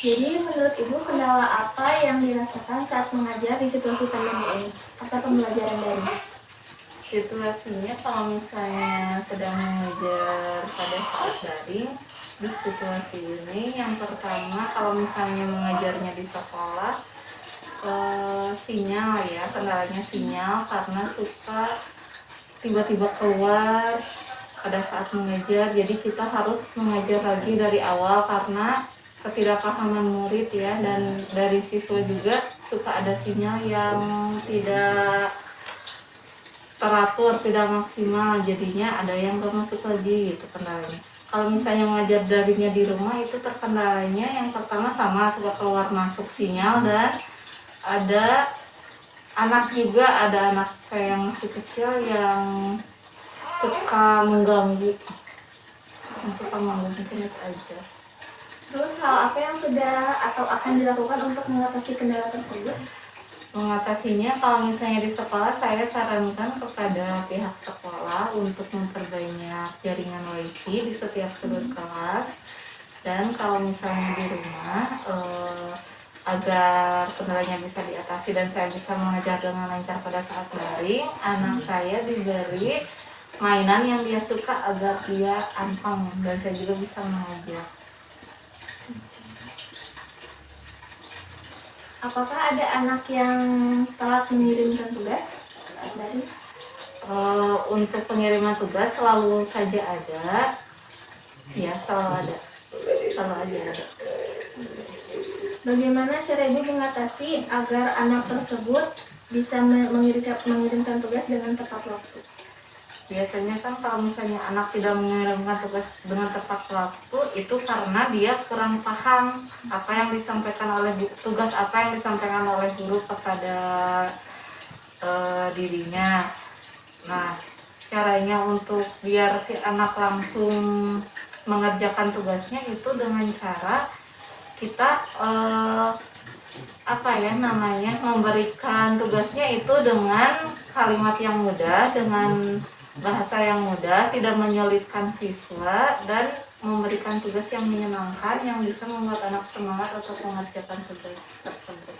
Jadi menurut Ibu kendala apa yang dirasakan saat mengajar di situasi pandemi ini atau pembelajaran daring? Situasinya kalau misalnya sedang mengajar pada saat daring di situasi ini, yang pertama kalau misalnya mengajarnya di sekolah, sinyal ya, kendalanya sinyal karena suka tiba-tiba keluar pada saat mengajar, jadi kita harus mengajar lagi dari awal karena ketidakpahaman murid ya, dan dari siswa juga suka ada sinyal yang tidak teratur, tidak maksimal, jadinya ada yang gak masuk lagi gitu kendalanya. Kalau misalnya mengajar darinya di rumah itu terkendalanya yang pertama sama suka keluar masuk sinyal, dan ada anak juga, ada anak saya yang masih kecil yang suka mengganggu, mungkin itu aja. Terus hal apa yang sudah atau akan dilakukan untuk mengatasi kendala tersebut? Mengatasinya kalau misalnya di sekolah, saya sarankan kepada pihak sekolah untuk memperbanyak jaringan wifi di setiap sudut kelas, dan kalau misalnya di rumah agar kendalanya bisa diatasi dan saya bisa mengajar dengan lancar pada saat daring, anak saya diberi mainan yang dia suka agar dia anteng dan saya juga bisa mengajar. Apakah ada anak yang telat mengirimkan tugas dari? Untuk pengiriman tugas selalu saja ada, ya selalu ada. Bagaimana cara Ibu mengatasi agar anak tersebut bisa mengirimkan tugas dengan tepat waktu? Biasanya kan kalau misalnya anak tidak mengirimkan tugas dengan tepat waktu itu karena dia kurang paham apa yang disampaikan oleh tugas apa yang disampaikan oleh guru kepada dirinya. Nah, caranya untuk biar si anak langsung mengerjakan tugasnya itu dengan cara kita memberikan tugasnya itu dengan kalimat yang mudah, dengan bahasa yang mudah, tidak menyulitkan siswa, dan memberikan tugas yang menyenangkan yang bisa membuat anak semangat untuk mengerjakan tugas tersebut.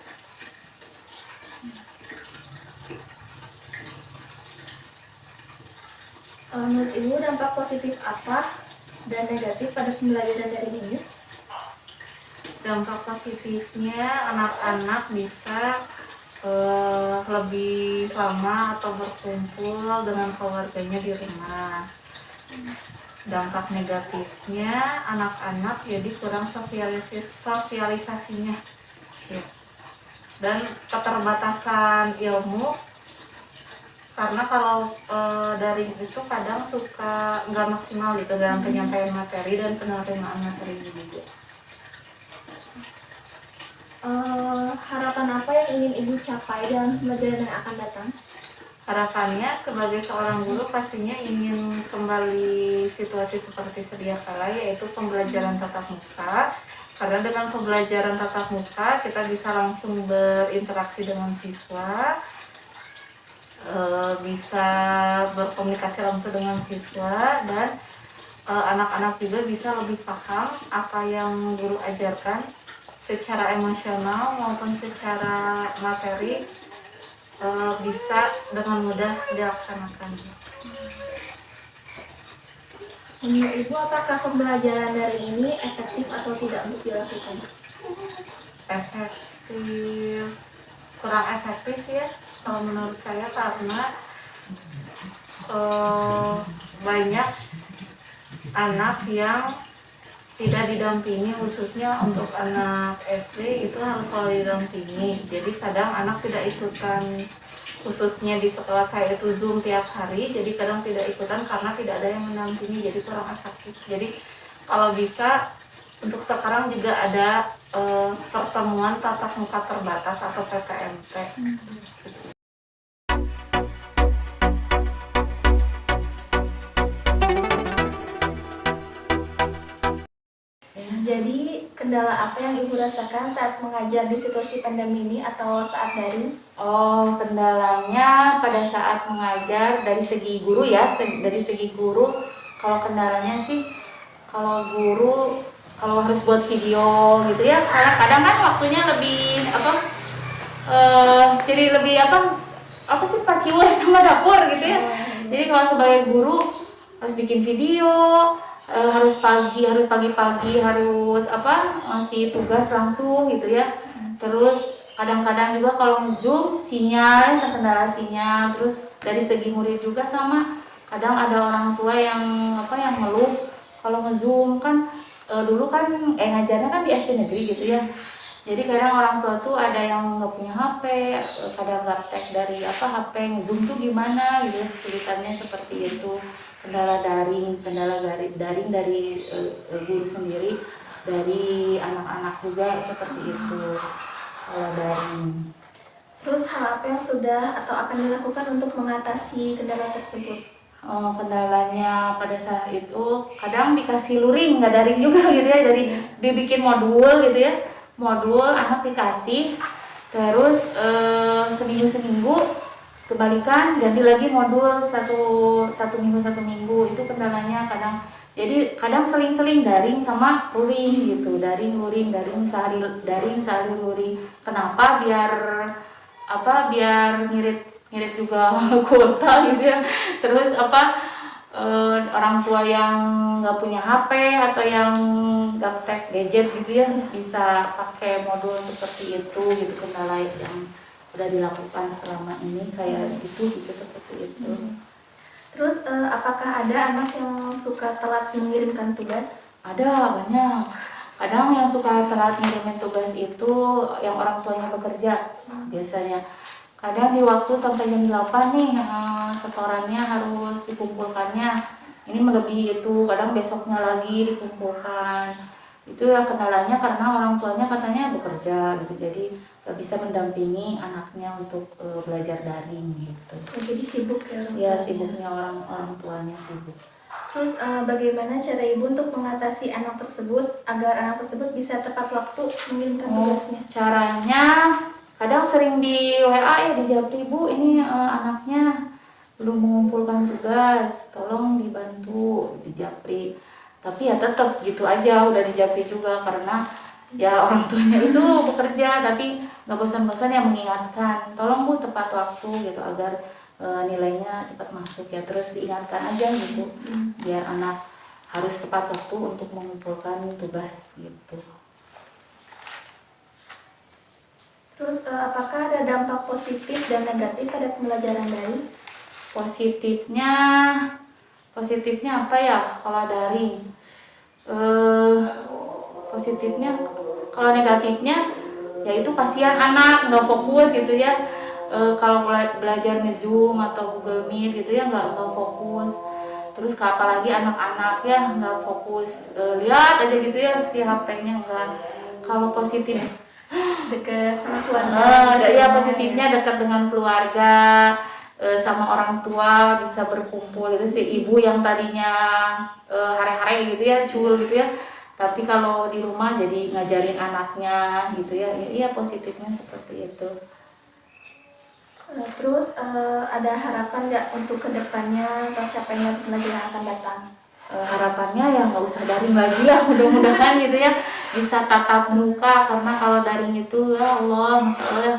Menurut Ibu dampak positif apa dan negatif pada pembelajaran daring ini? Dampak positifnya anak-anak bisa lebih lama atau berkumpul dengan keluarganya di rumah. Dampak negatifnya anak-anak jadi kurang sosialisasinya ya. Dan keterbatasan ilmu, karena kalau daring itu kadang suka nggak maksimal gitu dalam penyampaian materi dan penerimaan materi juga. Harapan apa yang ingin Ibu capai dalam pembelajaran yang akan datang? Harapannya sebagai seorang guru pastinya ingin kembali situasi seperti sedia kala, yaitu pembelajaran tatap muka. Karena dengan pembelajaran tatap muka kita bisa langsung berinteraksi dengan siswa, bisa berkomunikasi langsung dengan siswa, dan anak-anak juga bisa lebih paham apa yang guru ajarkan secara emosional maupun secara materi, bisa dengan mudah dilaksanakan. Menurut Ibu, apakah pembelajaran daring ini efektif atau tidak untuk dilakukan? Efektif, kurang efektif ya kalau menurut saya, karena banyak anak yang tidak didampingi, khususnya untuk anak SD itu harus selalu didampingi. Jadi kadang anak tidak ikutan, khususnya di sekolah saya itu Zoom tiap hari, jadi kadang tidak ikutan karena tidak ada yang mendampingi, jadi kurang efektif. Jadi kalau bisa untuk sekarang juga ada pertemuan tatap muka terbatas atau PTMT. Jadi kendala apa yang Ibu rasakan saat mengajar di situasi pandemi ini atau saat daring? Kendalanya pada saat mengajar dari segi guru ya, dari segi guru kalau kendalanya sih Kalau guru kalau harus buat video gitu ya, karena kadang kan waktunya lebih apa, jadi lebih apa sih paciwe sama dapur gitu ya. Jadi kalau sebagai guru harus bikin video, harus pagi-pagi harus apa, ngasih tugas langsung gitu ya. Terus kadang-kadang juga kalau Zoom sinyal, terkendala sinyal. Terus dari segi murid juga sama, kadang ada orang tua yang apa, yang ngeluh kalau nge-Zoom kan, dulu kan ngajarnya kan di SD negeri gitu ya. Jadi kadang orang tua tuh ada yang nggak punya HP, kadang gaptek dari apa HP, Zoom tuh gimana gitu ya, kesulitannya seperti itu. Kendala daring dari guru sendiri, dari anak-anak juga seperti itu kalau daring. Terus hal apa yang sudah atau akan dilakukan untuk mengatasi kendala tersebut? Kendalanya pada saat itu kadang dikasih luring, nggak daring juga gitu ya, dari dibikin modul gitu ya, modul anak dikasih, terus seminggu kebalikan ganti lagi modul, satu minggu itu kendalanya kadang. Jadi kadang seling daring sama luring gitu, daring sehari luring. Kenapa? Biar ngirit juga kuota gitu ya. Terus orang tua yang nggak punya HP atau yang gaptek gadget gitu ya, bisa pakai modul seperti itu gitu. Kendala yang udah dilakukan selama ini kayak gitu seperti itu. Terus apakah ada anak yang suka telat mengirimkan tugas? Ada banyak. Kadang yang suka telat ngirimin tugas itu yang orang tuanya bekerja biasanya. Kadang di waktu sampai jam 8 nih, setorannya harus dikumpulkannya. Ini melebihi itu, kadang besoknya lagi dikumpulkan. Itu yang kendalanya karena orang tuanya katanya bekerja gitu. Jadi gak bisa mendampingi anaknya untuk belajar daring gitu. Jadi sibuk ya? Ya, sibuknya orang tuanya sibuk. Terus bagaimana cara ibu untuk mengatasi anak tersebut agar anak tersebut bisa tepat waktu mengirimkan tugasnya? Caranya kadang sering di WA ya, di Japri, Bu ini anaknya belum mengumpulkan tugas, tolong dibantu di Japri. Tapi ya tetap gitu aja, udah di Japri juga karena ya orang tuanya itu bekerja, tapi nggak bosan-bosan ya mengingatkan, tolong Bu tepat waktu gitu agar nilainya cepat masuk ya. Terus diingatkan aja gitu, biar anak harus tepat waktu untuk mengumpulkan tugas gitu. Terus apakah ada dampak positif dan negatif pada pembelajaran daring? Positifnya apa ya kalau daring? Positifnya, kalau negatifnya yaitu kasihan anak nggak fokus gitu ya. Kalau belajar nge-Zoom atau Google Meet gitu ya nggak fokus. Terus apalagi anak-anak ya nggak fokus, lihat aja gitu ya si HP-nya nggak. Kalau positif Dekat sama keluarga? ya positifnya dekat dengan keluarga, sama orang tua bisa berkumpul. Itu si ibu yang tadinya hare-hare gitu ya, cul gitu ya, tapi kalau di rumah jadi ngajarin anaknya gitu ya. Iya, positifnya seperti itu. Terus ada harapan nggak untuk kedepannya pencapaian pembelajaran akan datang? Harapannya ya nggak usah daring lagi lah, mudah-mudahan gitu ya bisa tatap muka, karena kalau daring itu ya Allah, Masya Allah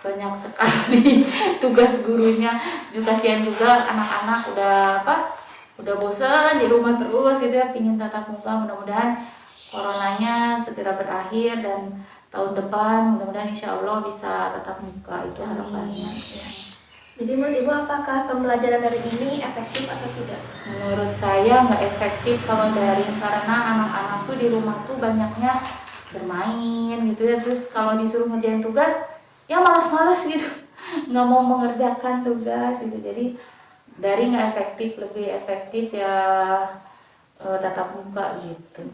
banyak sekali tugas gurunya. Juga kasihan juga anak-anak udah bosan di rumah terus gitu ya, pingin tatap muka. Mudah-mudahan coronanya segera berakhir dan tahun depan mudah-mudahan insya Allah bisa tatap muka, itu harapannya. Jadi menurut ibu apakah pembelajaran dari ini efektif atau tidak? Menurut saya nggak efektif kalau daring, karena anak-anak tuh di rumah tuh banyaknya bermain gitu ya. Terus kalau disuruh ngerjain tugas ya malas-malas gitu, nggak mau mengerjakan tugas gitu. Jadi daring nggak efektif, lebih efektif ya tatap muka gitu.